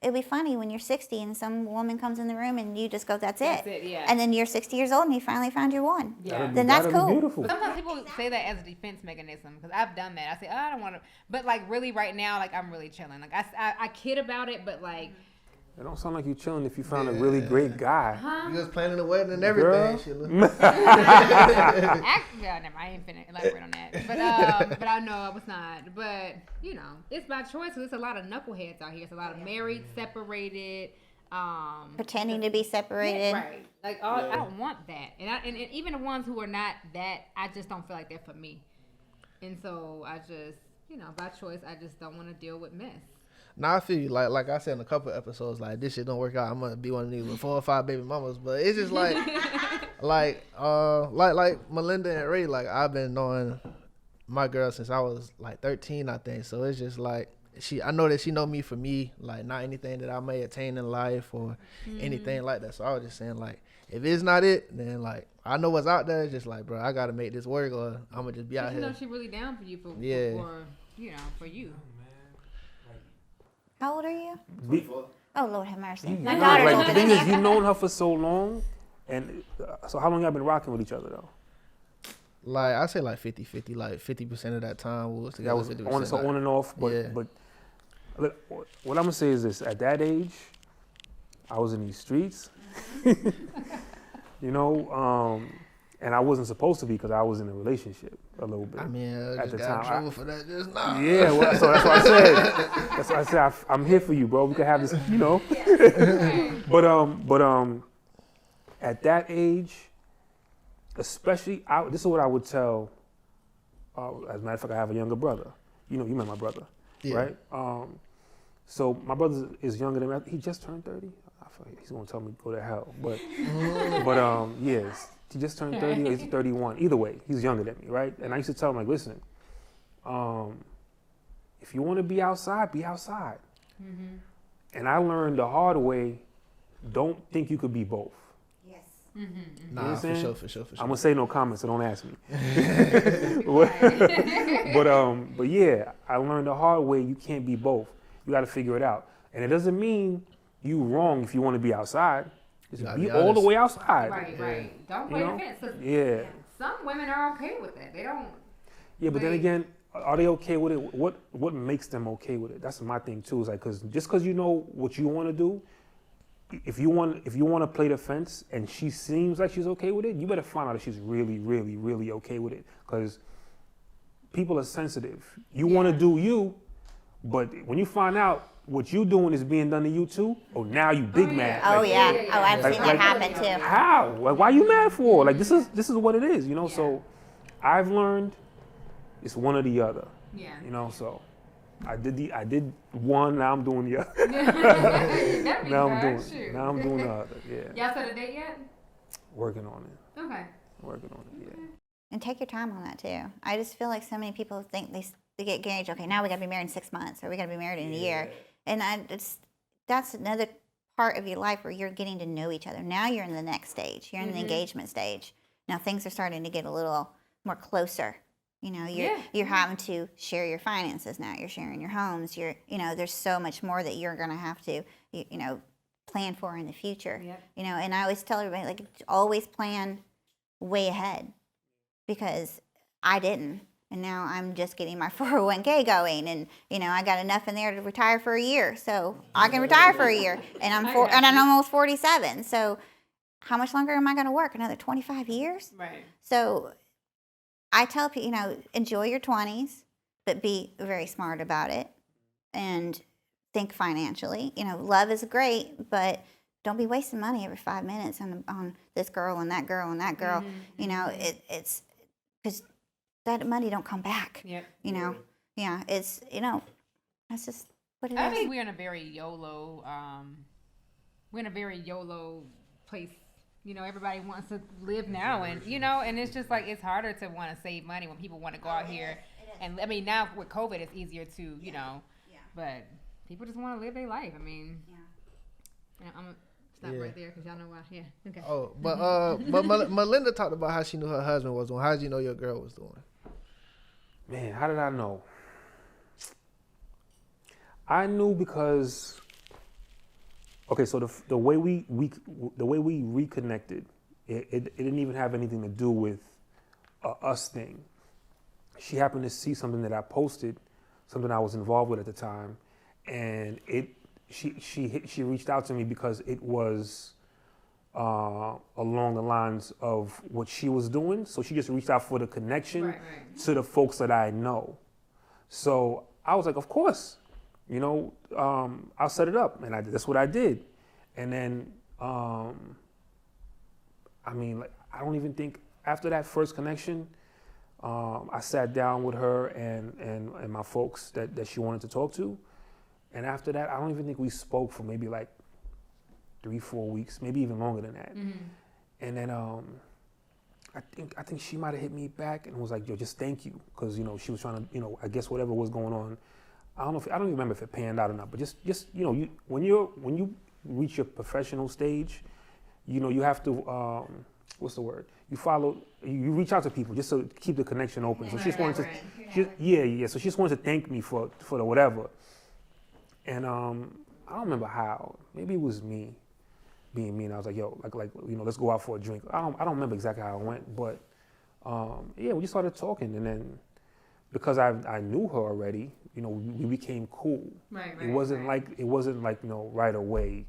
it'd be funny when you're 60 and some woman comes in the room and you just go, that's it. Yeah. And then you're 60 years old and you finally found your one. Yeah. Then that's That'd be cool. beautiful. Sometimes people say that as a defense mechanism because I've done that. I say, I don't want to, but like really right now, like I'm really chilling. Like I kid about it, but like. It don't sound like you chilling if you found a really great guy. You was planning the wedding and everything. Girl. Never, I ain't finna elaborate on that. But I know I was not. But it's by choice. Cause there's a lot of knuckleheads out here. It's a lot of married, separated, Pretending to be separated. right? Like I don't want that. And even the ones who are not that, I just don't feel like they're for me. And so I just, by choice, I just don't want to deal with mess. Now I feel you. Like I said in a couple of episodes, like this shit don't work out. I'm gonna be one of these with 4 or 5 baby mamas. But it's just like, like Melinda and Ray. Like I've been knowing my girl since I was like 13, I think. So it's just like I know that she know me for me, like not anything that I may attain in life or anything like that. So I was just saying, like, if it's not it, then like I know what's out there. It's just like, bro, I gotta make this work, or I'm gonna just be out You know here. she really down for you for you know for you. How old are you? Be- Oh, Lord have mercy. My Yeah, daughter's like, older the than thing is, you. you've known her for so long, and so how long y'all been rocking with each other though? Like I say, like 50-50, like 50% of that time we was That together. was 50% so on and off, but Yeah. but look, what I'm gonna say is this: at that age, I was in these streets, you know, and I wasn't supposed to be because I was in a relationship a little bit. I mean, I at just the got time, in trouble for that just now. Yeah, well, so that's what I said. That's what I said. I'm here for you, bro. We can have this, you know. but at that age, especially, this is what I would tell. As a matter of fact, I have a younger brother. You know, you met my brother, Yeah. right? So my brother is younger than me. He just turned 30. I feel like he's gonna tell me to go to hell, but yes, he just turned 30 or he's 31. Either way, he's younger than me, right? And I used to tell him like, listen, if you want to be outside, be outside. Mm-hmm. And I learned the hard way. Don't think you could be both. Yes. Mm-hmm. Nah, for sure. I'm gonna say no comments, so don't ask me. But yeah, I learned the hard way. You can't be both. You got to figure it out. And it doesn't mean you wrong if you want to be outside. Just be all the way outside. Right. Don't play defense. Yeah. Some women are okay with that. They don't. Yeah, but then again, are they okay with it? What makes them okay with it? That's my thing too. Is like, cause just because you know what you want to do, if you want to play the fence and she seems like she's okay with it, you better find out if she's really, really, really okay with it. Cause people are sensitive. You want to do you, but when you find out what you doing is being done to you too, now you big mad. Oh, Like, yeah. Oh, I've seen that happen too. How? Like, why are you mad for? Like, this is what it is, you know. So, I've learned it's one or the other. Yeah. You know, so I did one. Now I'm doing the other. Now I'm doing the other. Yeah. Y'all set a date yet? Working on it. Okay. Working on it. Yeah. And take your time on that too. I just feel like so many people think they get engaged. Okay, now we got to be married in 6 months, or we got to be married in a year. And that's another part of your life where you're getting to know each other. Now you're in the next stage. You're in the engagement stage. Now things are starting to get a little more closer. You know, you're having to share your finances now. You're sharing your homes. There's so much more that you're going to have to, plan for in the future. Yep. You know, and I always tell everybody, like, always plan way ahead, because I didn't. And now I'm just getting my 401k going, and I got enough in there to retire for a year, so I can retire for a year. And I'm almost 47. So how much longer am I going to work? Another 25 years? Right. So I tell people, enjoy your 20s, but be very smart about it, and think financially. Love is great, but don't be wasting money every 5 minutes on this girl and that girl and that girl. Mm-hmm. It's because that money don't come back. Yep. Yeah, it's, that's just what it is. I think we're in a very YOLO place. Everybody wants to live now, and and it's just like it's harder to want to save money when people want to go out here. And I mean, now with COVID, it's easier to but people just want to live their life. I mean, I'm gonna stop right there because y'all know why. Yeah. Okay. Oh, but Melinda talked about how she knew her husband was doing. How did you know your girl was doing? Man, how did I know? I knew because, okay, so the way we reconnected, it didn't even have anything to do with us thing. She happened to see something that I posted, something I was involved with at the time, and she reached out to me because it was along the lines of what she was doing. So she just reached out for the connection to the folks that I know. So I was like, of course, I'll set it up. And that's what I did. And then, I don't even think after that first connection, I sat down with her and my folks that she wanted to talk to. And after that, I don't even think we spoke for maybe like 3-4 weeks, maybe even longer than that. Mm-hmm. And then I think she might have hit me back and was like, yo, just thank you. Because, she was trying to, I guess whatever was going on, I don't even remember if it panned out or not, but just you know, when you reach your professional stage, you know, you have to what's the word? You reach out to people just to keep the connection open. So she just wanted to, so she just wanted to thank me for the whatever. And I don't remember how. Maybe it was me being me, and I was like, yo, like you know, let's go out for a drink. I don't remember exactly how it went, but yeah, we just started talking, and then because I knew her already, you know, we became cool. Right. It wasn't like you know, right away,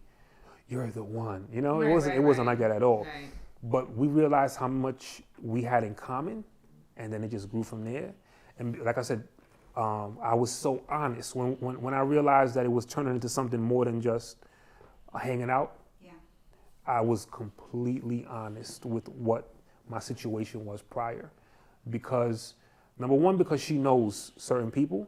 you're the one. You know, it wasn't like that at all. Right. But we realized how much we had in common, and then it just grew from there. And like I said, I was so honest when I realized that it was turning into something more than just hanging out. Yeah. I was completely honest with what my situation was prior, because number one, because she knows certain people.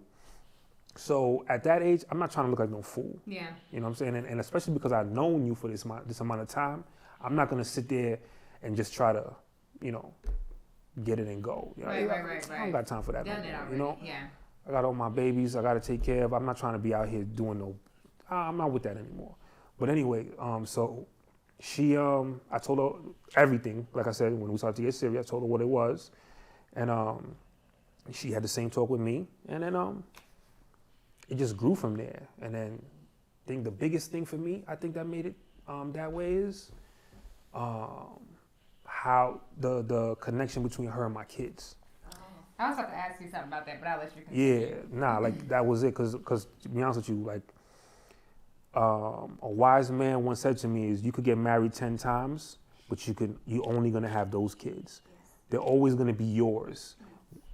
So at that age, I'm not trying to look like no fool. Yeah. You know what I'm saying? And especially because I've known you for this amount of time, I'm not going to sit there and just try to, you know, get it and go. You know, Right. I don't got time for that. Done no it more, already. you know? Yeah. I got all my babies I got to take care of. I'm not trying to be out here doing no, I'm not with that anymore. But anyway, so she, I told her everything. Like I said, when we started to get serious, I told her what it was. And she had the same talk with me. And then it just grew from there. And then I think the biggest thing for me, I think that made it that way is how the connection between her and my kids. I was about to ask you something about that, but I'll let you continue. Yeah, nah, like that was it. Cause to be honest with you, like a wise man once said to me is, you could get married 10 times, but you only gonna have those kids. Yes. They're always gonna be yours.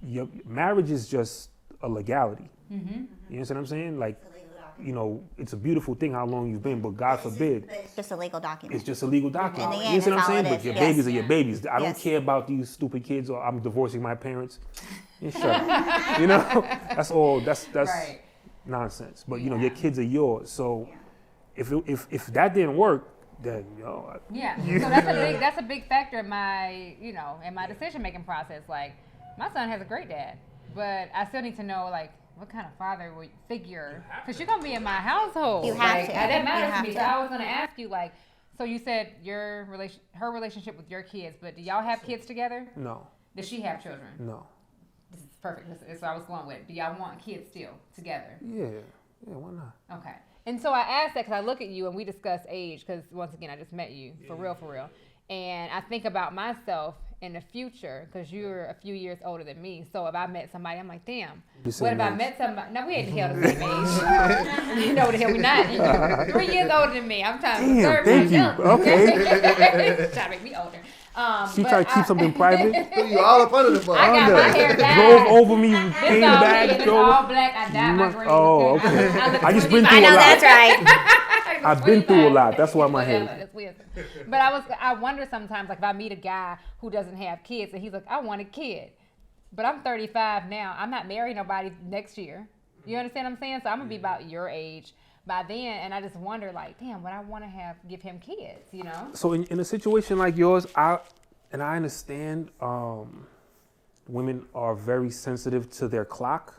Your marriage is just a legality. Mm-hmm. You understand what I'm saying? Like, you know, it's a beautiful thing how long you've been, but God forbid. It's just a legal document. It's just a legal document. In the You end, understand what that's I'm saying? all it But your is. babies are Yes. your babies. I don't Yes. care about these stupid kids or I'm divorcing my parents. Yeah, shut up. You know, that's all. That's Right. nonsense. But you know, your kids are yours. So if that didn't work, then you know. Yeah. So that's a big factor in my decision making process. Like, my son has a great dad, but I still need to know, like, what kind of father figure, because you're gonna be in my household. You have to. That You matters to have me. to. So I was gonna ask you, like, so you said her relationship with your kids, but do y'all have kids together? No. Does she have children? No. This is perfect. This is what I was going with. Do y'all want kids still together? Yeah. Why not? Okay. And so I asked that because I look at you and we discuss age, because once again, I just met you for real. And I think about myself in the future, because you're a few years older than me. So if I met somebody, I'm like, damn. What if I met somebody? No, we ain't the hell the same age. You know the hell we not. You're 3 years older than me. I'm trying to serve thank you. myself. Okay. Trying to make me older. She tried to keep something private. Put you all up under the bus. I got my hair dyed. Drove over me, This came all back, me, and it's drove. all black. I dyed my green. Oh, okay. I just been through I a know lot. that's right. I've been through a lot. That's why my hair. But I wonder sometimes, like, if I meet a guy who doesn't have kids and he's like, I want a kid, but I'm 35 now. I'm not marrying nobody next year. You understand what I'm saying? So I'm gonna be about your age by then, and I just wonder, like, damn, would I want to give him kids? You know? So in a situation like yours, I understand women are very sensitive to their clock.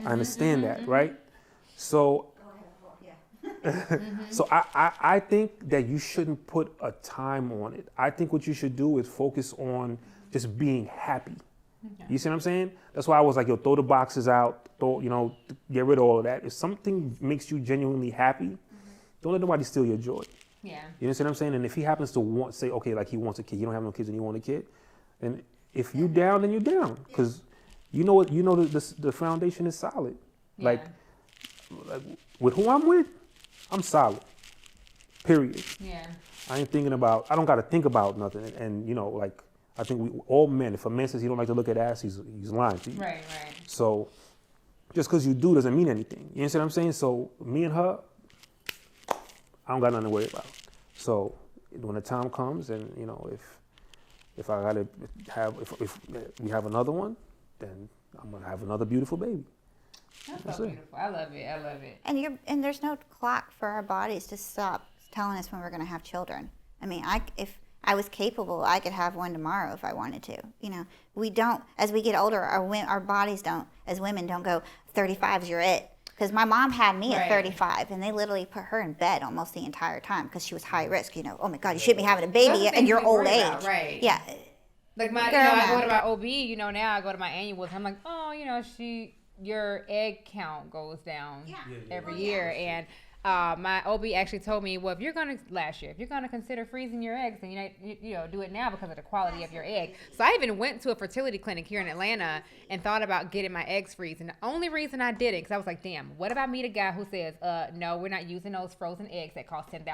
I understand that, right? So. So I think that you shouldn't put a time on it. I think what you should do is focus on just being happy. Okay. You see what I'm saying? That's why I was like, yo, throw the boxes out, get rid of all of that. If something makes you genuinely happy, don't let nobody steal your joy. Yeah. You understand what I'm saying? And if he happens to say, okay, like he wants a kid, you don't have no kids and you want a kid, and if you down, then you're down, because you know what, the foundation is solid. Yeah. Like with who I'm with, I'm solid. Period. Yeah. I don't got to think about nothing. And like, I think all men, if a man says he don't like to look at ass, he's lying to you. Right. So just because you do doesn't mean anything. You understand what I'm saying? So me and her, I don't got nothing to worry about. So when the time comes, and if I gotta if we have another one, then I'm gonna have another beautiful baby. That's so beautiful. I love it. And there's no clock for our bodies to stop telling us when we're going to have children. I mean, if I was capable, I could have one tomorrow if I wanted to. We don't. As we get older, our bodies don't. As women, don't go 35's you're it. Because my mom had me at Right. 35, and they literally put her in bed almost the entire time because she was high risk. You know, oh my God, you shouldn't be having a Those are baby things and you're we old worry age. about, right. Yeah. Like my, Girl, I go no. to my OB, now I go to my annuals. I'm like, oh, your egg count goes down every year. And my OB actually told me, well, if you're gonna consider freezing your eggs, then do it now because of the quality of your egg. So I even went to a fertility clinic here in Atlanta and thought about getting my eggs freezed. And the only reason I did it, because I was like, damn, what if I meet a guy who says, no, we're not using those frozen eggs that cost $10,000?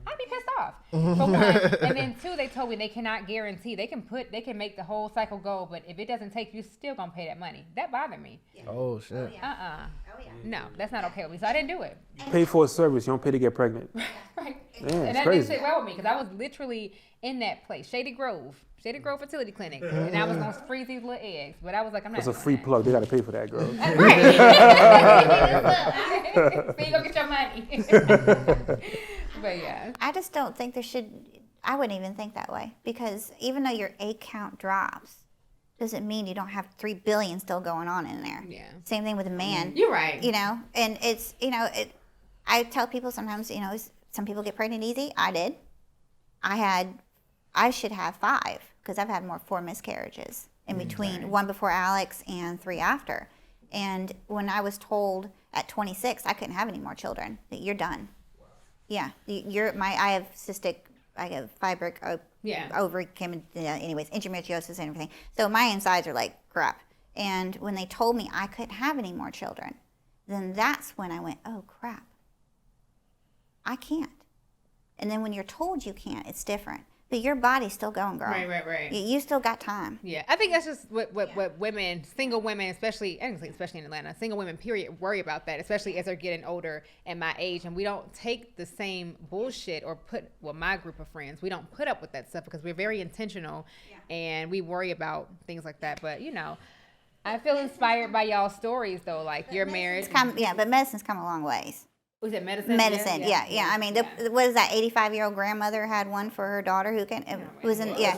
I'd be pissed off. For one, and then two, they told me they cannot guarantee. They can make the whole cycle go, but if it doesn't take, you're still gonna pay that money. That bothered me. Oh shit. No, that's not okay with me. So I didn't do it. You pay for a service, you don't pay to get pregnant. Right. Yeah, And it's that crazy. didn't sit well with me because I was literally in that place, Shady Grove Fertility Clinic, and I was gonna freeze these little eggs. But I was like, I'm not. It's a doing free that. plug. They got to pay for that, girl. Right. So you go get your money. But yeah. I just don't think I wouldn't even think that way, because even though your egg count drops, doesn't mean you don't have 3 billion still going on in there. Yeah. Same thing with a man. You're right. And it's, I tell people sometimes, some people get pregnant easy. I did. I should have 5, because I've had 4 miscarriages in between, 1 before Alex and 3 after. And when I was told at 26 I couldn't have any more children, that you're done. Yeah, I have fibrotic ovary, anyways, endometriosis and everything. So my insides are like crap. And when they told me I couldn't have any more children, then that's when I went, oh crap, I can't. And then when you're told you can't, it's different. But your body's still going, girl. Right. You still got time. Yeah, I think that's just what women, single women, especially in Atlanta, single women, period, worry about that, especially as they're getting older and my age. And we don't take the same bullshit my group of friends, we don't put up with that stuff because we're very intentional and we worry about things like that. But, I feel inspired by y'all's stories, though, like your marriage. But medicine's come a long ways. Was it medicine? Medicine, yeah. I mean, what is that? 85-year-old grandmother had one for her daughter who was in, There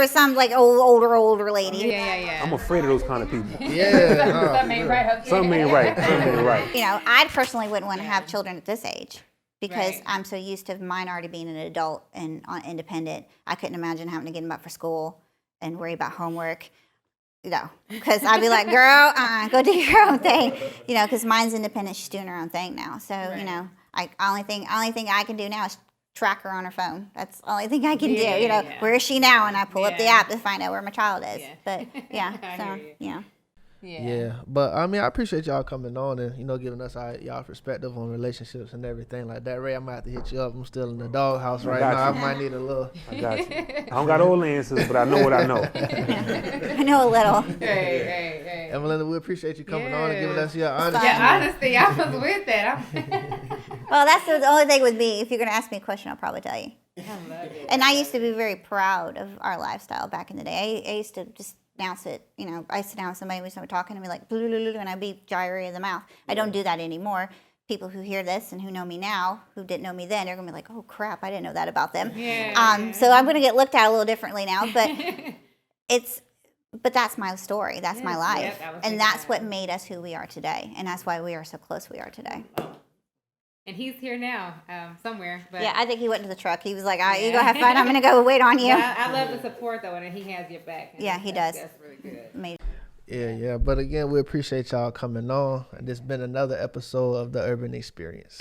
was some like older lady. Yeah. I'm afraid of those kind of people. Yeah. Something ain't right. Something ain't right. I personally wouldn't want to have children at this age, because Right. I'm so used to mine already being an adult and independent. I couldn't imagine having to get them up for school and worry about homework. Because I'd be like, girl, go do your own thing. Because mine's independent. She's doing her own thing now. So, Right. only thing I can do now is track her on her phone. That's the only thing I can do. Yeah. Where is she now? And I pull up the Yeah. app to find out where my child is. Yeah. But, I so, hear you. Yeah, but I mean, I appreciate y'all coming on and giving us y'all perspective on relationships and everything like that. Ray, I'm gonna have to hit you up. I'm still in the doghouse right got now. you. I might need a little. I got you. I don't got all the answers, but I know what I know. I know a little. Hey. And Melinda, we appreciate you coming on and giving us your honesty. Yeah, honestly, I was with that. Well, that's the only thing with me. If you're going to ask me a question, I'll probably tell you. I love it. And I used to be very proud of our lifestyle back in the day. I used to just announce it. I sit down with somebody, we start talking, and be like, and I'd be gyry in the mouth. I don't do that anymore. People who hear this and who know me now, who didn't know me then, they're going to be like, oh, crap, I didn't know that about them. Yeah. So I'm going to get looked at a little differently now. But but that's my story. That's my Yes, life. yep, I was And thinking that's that. what made us who we are today. And that's why we are so close we are today. And he's here now, somewhere. But Yeah, I think he went to the truck. He was like, all right, you go have fun. I'm going to go wait on you. I love the support, though, and he has your back. And Yeah, he that's- does. That's really good. Made- Yeah. But again, we appreciate y'all coming on. And this has been another episode of The Urban Experience.